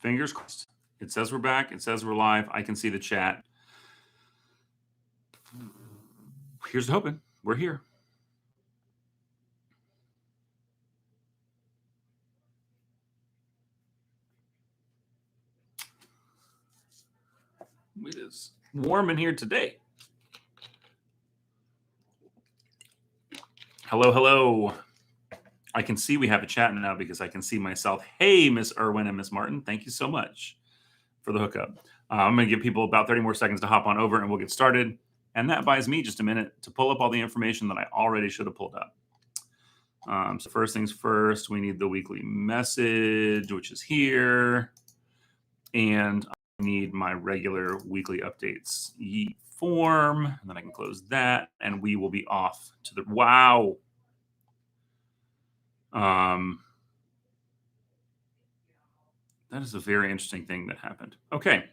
Fingers crossed. It says we're back. It says we're live. I can see the chat. Here's hoping. We're here. It is warm in here today. Hello, hello. I can see we have a chat now because I can see myself. Hey, Miss Irwin and Miss Martin, thank you so much for the hookup. I'm going to give people about 30 more seconds to hop on over and we'll get started. And that buys me just a minute to pull up all the information that I already should have pulled up. So first things first, we need the weekly message, which is here. And I need my regular weekly updates form. And then I can close that and we will be off to the, wow. That is a very interesting thing that happened. Okay.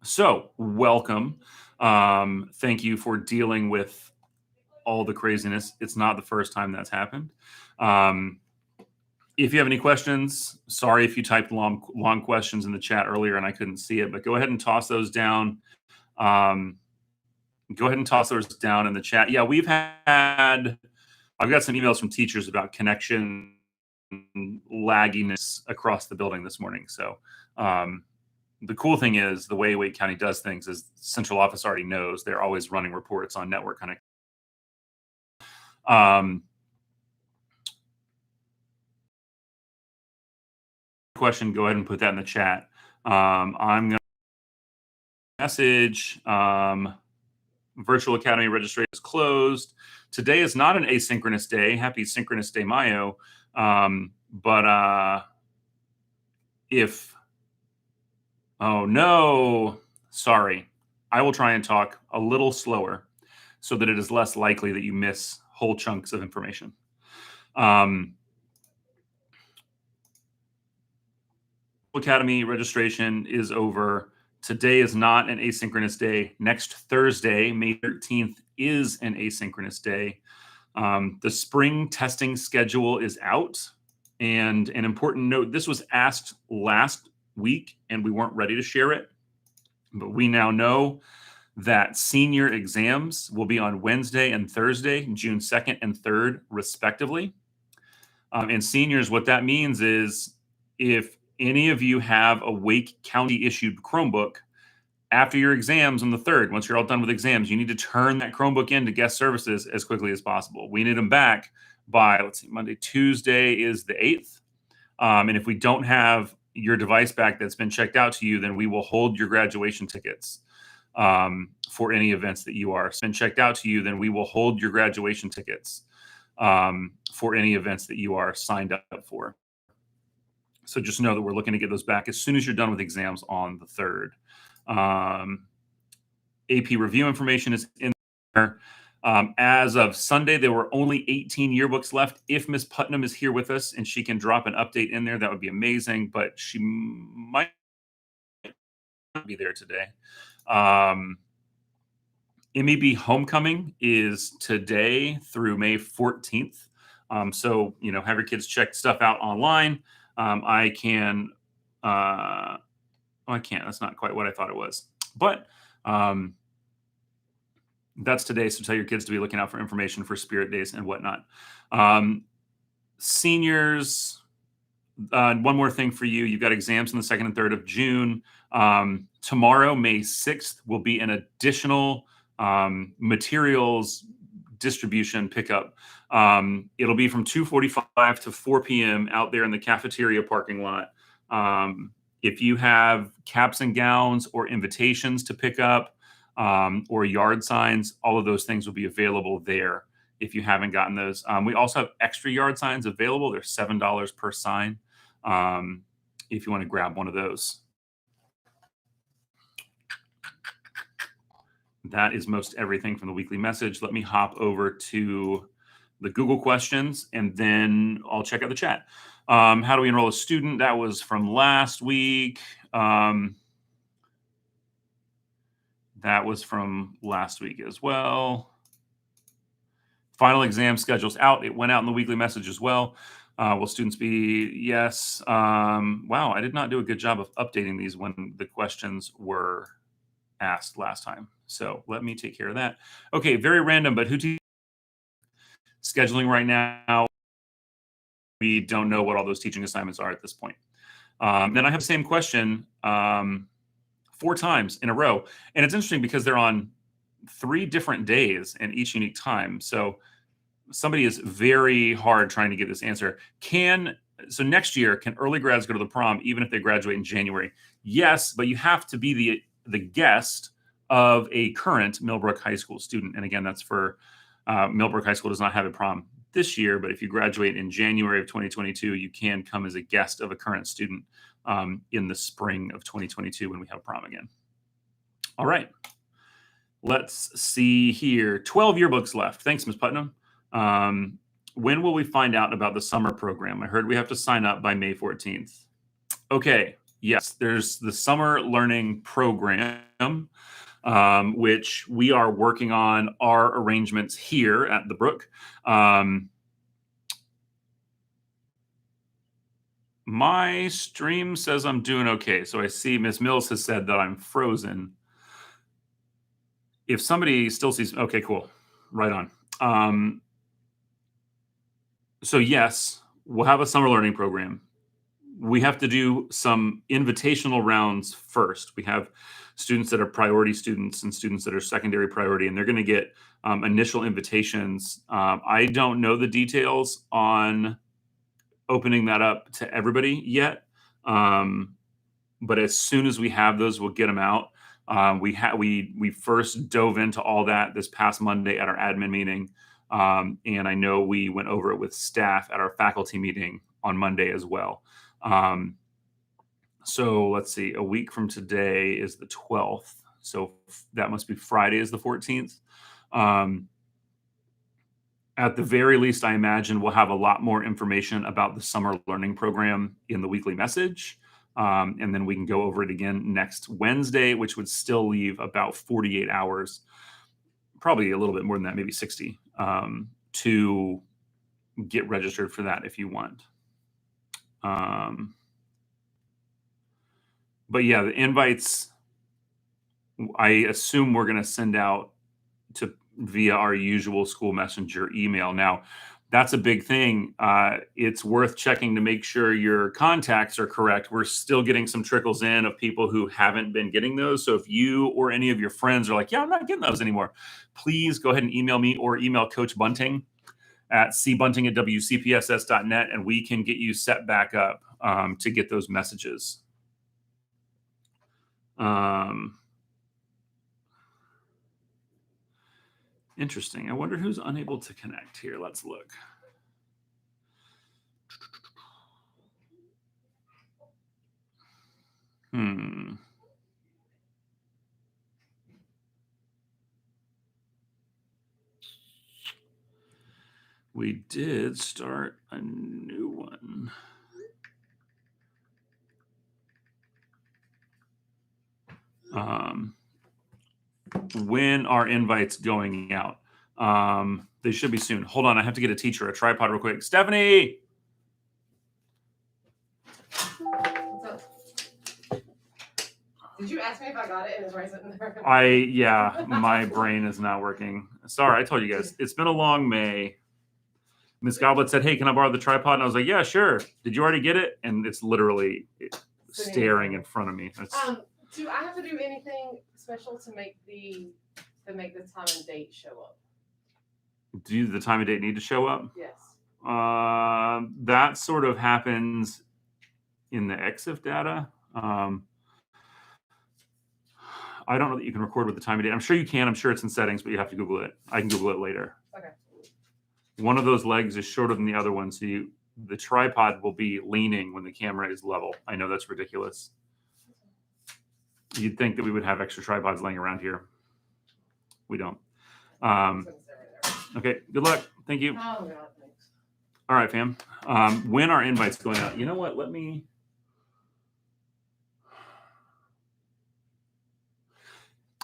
So welcome. Thank you for dealing with all the craziness. It's not the first time that's happened. If you have any questions, sorry if you typed long questions in the chat earlier and I couldn't see it, but go ahead and toss those down. Go ahead and toss those down in the chat. Yeah, I've got some emails from teachers about connection lagginess across the building this morning. So the cool thing is the way Wake County does things is central office already knows. They're always running reports on network connectivity. Question, go ahead and put that in the chat. I'm going to message Virtual Academy registration is closed. Today is not an asynchronous day. Happy Synchronous Day Mayo. But if, oh no, sorry. I will try and talk a little slower so that it is less likely that you miss whole chunks of information. Academy registration is over. Today is not an asynchronous day. Next Thursday, May 13th, is an asynchronous day. The spring testing schedule is out. And an important note, this was asked last week and we weren't ready to share it. But we now know that senior exams will be on Wednesday and Thursday, June 2nd and 3rd, respectively. And seniors, what that means is if any of you have a Wake County issued Chromebook, after your exams on the 3rd, once you're all done with exams, you need to turn that Chromebook into guest services as quickly as possible. We need them back by, let's see, Monday, Tuesday is the 8th. And if we don't have your device back that's been checked out to you, then we will hold your graduation tickets for any events that you are. Been checked out to you, then we will hold your graduation tickets for any events that you are signed up for. So just know that we're looking to get those back as soon as you're done with exams on the 3rd. AP review information is in there. As of Sunday, there were only 18 yearbooks left. If Miss Putnam is here with us and she can drop an update in there, that would be amazing, but she might not be there today. MEB Homecoming is today through May 14th. So, have your kids check stuff out online. I can't. That's not quite what I thought it was. But that's today. So tell your kids to be looking out for information for Spirit Days and whatnot. Seniors, one more thing for you. You've got exams on the 2nd and 3rd of June. Tomorrow, May 6th, will be an additional materials distribution pickup. It'll be from 2:45 to 4 p.m. out there in the cafeteria parking lot. If you have caps and gowns or invitations to pick up or yard signs, all of those things will be available there if you haven't gotten those. We also have extra yard signs available. They're $7 per sign if you want to grab one of those. That is most everything from the weekly message. Let me hop over to the Google questions and then I'll check out the chat. How do we enroll a student? That was from last week. That was from last week as well. Final exam schedule's out. It went out in the weekly message as well. Will students be? Yes. Wow, I did not do a good job of updating these when the questions were asked last time. So let me take care of that. Okay, very random, but scheduling right now? We don't know what all those teaching assignments are at this point. Then I have the same question 4 times in a row. And it's interesting because they're on 3 different days and each unique time. So somebody is very hard trying to get this answer. So next year, can early grads go to the prom even if they graduate in January? Yes, but you have to be the guest of a current Millbrook High School student. And again, that's for Millbrook High School does not have a prom this year, but if you graduate in January of 2022, you can come as a guest of a current student in the spring of 2022 when we have prom again. All right. Let's see here. 12 yearbooks left. Thanks, Ms. Putnam. When will we find out about the summer program? I heard we have to sign up by May 14th. Okay. Yes, there's the summer learning program, which we are working on our arrangements here at the Brook. My stream says I'm doing okay. So I see Ms. Mills has said that I'm frozen. If somebody still sees, okay, cool. Right on. So yes, we'll have a summer learning program. We have to do some invitational rounds first. We have students that are priority students and students that are secondary priority, and they're going to get initial invitations. I don't know the details on opening that up to everybody yet. But as soon as we have those, we'll get them out. We first dove into all that this past Monday at our admin meeting. And I know we went over it with staff at our faculty meeting on Monday as well. So let's see, a week from today is the 12th. So that must be Friday is the 14th. At the very least, I imagine we'll have a lot more information about the summer learning program in the weekly message. And then we can go over it again next Wednesday, which would still leave about 48 hours, probably a little bit more than that, maybe 60, to get registered for that if you want. But yeah, the invites, I assume we're going to send out via our usual school messenger email. Now, that's a big thing. It's worth checking to make sure your contacts are correct. We're still getting some trickles in of people who haven't been getting those. So if you or any of your friends are like, yeah, I'm not getting those anymore, please go ahead and email me or email Coach Bunting at cbunting@wcpss.net, and we can get you set back up to get those messages. Interesting. I wonder who's unable to connect here. Let's look. We did start a new one. When are invites going out? They should be soon. Hold on, I have to get a teacher a tripod real quick. Stephanie! What's up? Did you ask me if I got it and it's right sitting there? Yeah, my brain is not working. Sorry, I told you guys. It's been a long May. Miss Goblet said, hey, can I borrow the tripod? And I was like, yeah, sure. Did you already get it? And it's literally staring in front of me. Do I have to do anything special to make the time and date show up? Do the time and date need to show up? Yes. That sort of happens in the EXIF data. I don't know that you can record with the time and date. I'm sure you can. I'm sure it's in settings, but you have to Google it. I can Google it later. Okay. One of those legs is shorter than the other one, so the tripod will be leaning when the camera is level. I know that's ridiculous. You'd think that we would have extra tripods laying around here. We don't. Okay, good luck. Thank you. Oh, God, thanks. All right, fam. When are invites going out? You know what?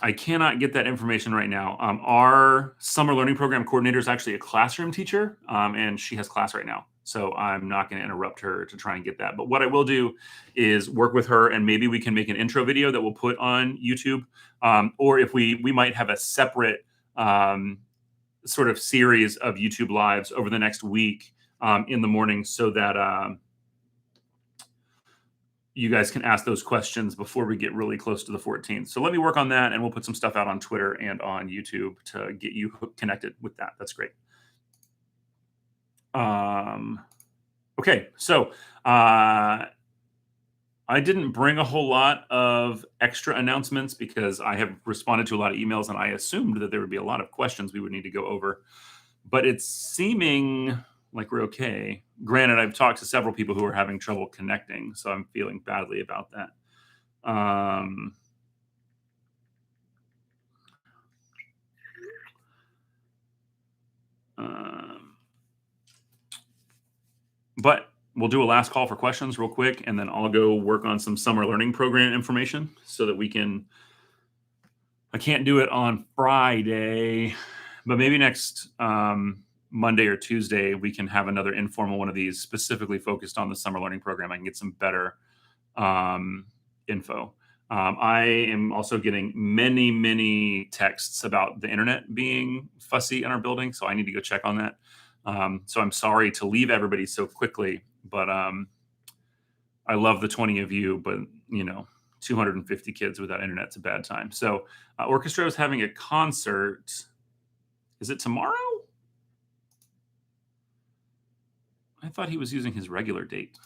I cannot get that information right now. Our summer learning program coordinator is actually a classroom teacher, and she has class right now. So I'm not going to interrupt her to try and get that. But what I will do is work with her, and maybe we can make an intro video that we'll put on YouTube. Or if we might have a separate sort of series of YouTube lives over the next week in the morning, so that you guys can ask those questions before we get really close to the 14th. So let me work on that, and we'll put some stuff out on Twitter and on YouTube to get you connected with that. That's great. Okay, so I didn't bring a whole lot of extra announcements because I have responded to a lot of emails, and I assumed that there would be a lot of questions we would need to go over. But it's seeming like we're okay. Granted, I've talked to several people who are having trouble connecting, so I'm feeling badly about that. But we'll do a last call for questions real quick, and then I'll go work on some summer learning program information so that we can. I can't do it on Friday, but maybe next Monday or Tuesday, we can have another informal one of these specifically focused on the summer learning program. I can get some better info. I am also getting many texts about the internet being fussy in our building, so I need to go check on that. So I'm sorry to leave everybody so quickly, but I love the 20 of you, but 250 kids without internet's a bad time. So Orchestra is having a concert. Is it tomorrow? I thought he was using his regular date.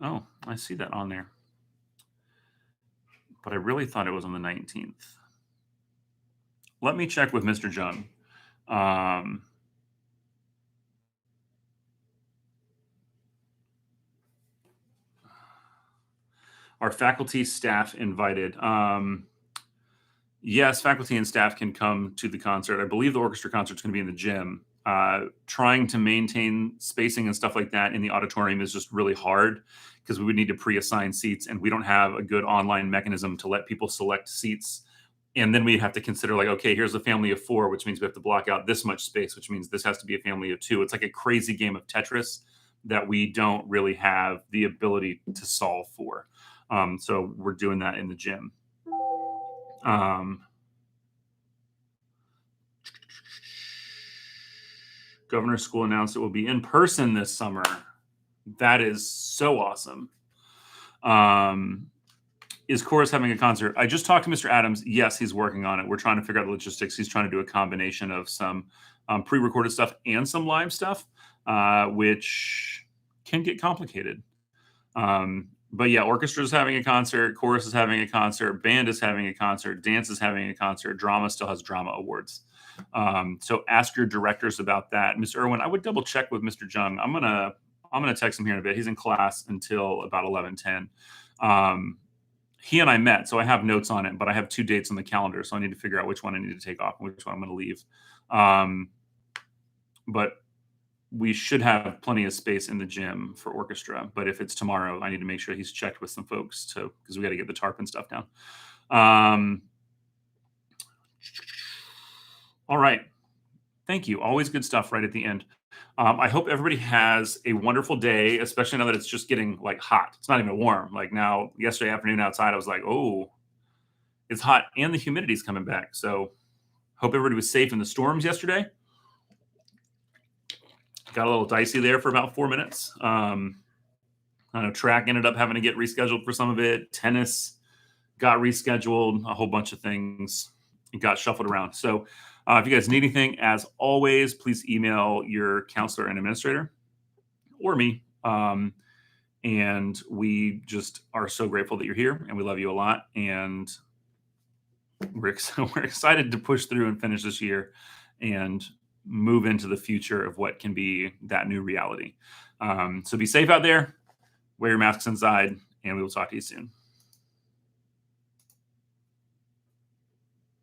Oh, I see that on there. But I really thought it was on the 19th. Let me check with Mr. Jung. Are faculty, staff invited? Yes, faculty and staff can come to the concert. I believe the orchestra concert is going to be in the gym. Trying to maintain spacing and stuff like that in the auditorium is just really hard because we would need to pre-assign seats, and we don't have a good online mechanism to let people select seats. And then we have to consider, like, okay, here's a family of 4, which means we have to block out this much space, which means this has to be a family of 2. It's like a crazy game of Tetris that we don't really have the ability to solve for. So we're doing that in the gym. Governor's School announced it will be in person this summer. That is so awesome. Is Chorus having a concert? I just talked to Mr. Adams. Yes, he's working on it. We're trying to figure out the logistics. He's trying to do a combination of some pre-recorded stuff and some live stuff, which can get complicated. But yeah, orchestra is having a concert, chorus is having a concert, band is having a concert, dance is having a concert, drama still has drama awards. So ask your directors about that. Ms. Irwin, I would double check with Mr. Jung. I'm gonna text him here in a bit. He's in class until about 11:10. He and I met, so I have notes on it, but I have 2 dates on the calendar, so I need to figure out which one I need to take off and which one I'm going to leave. But we should have plenty of space in the gym for orchestra. But if it's tomorrow, I need to make sure he's checked with some folks because we got to get the tarp and stuff down. All right. Thank you. Always good stuff right at the end. I hope everybody has a wonderful day, especially now that it's just getting like hot. It's not even warm. Like now, yesterday afternoon outside, I was like, oh, it's hot and the humidity's coming back. So hope everybody was safe in the storms yesterday. Got a little dicey there for about 4 minutes. I know track ended up having to get rescheduled for some of it. Tennis got rescheduled. A whole bunch of things got shuffled around. So if you guys need anything, as always, please email your counselor and administrator or me. And we just are so grateful that you're here, and we love you a lot. And we're excited to push through and finish this year and move into the future of what can be that new reality. So be safe out there, wear your masks inside, and we will talk to you soon.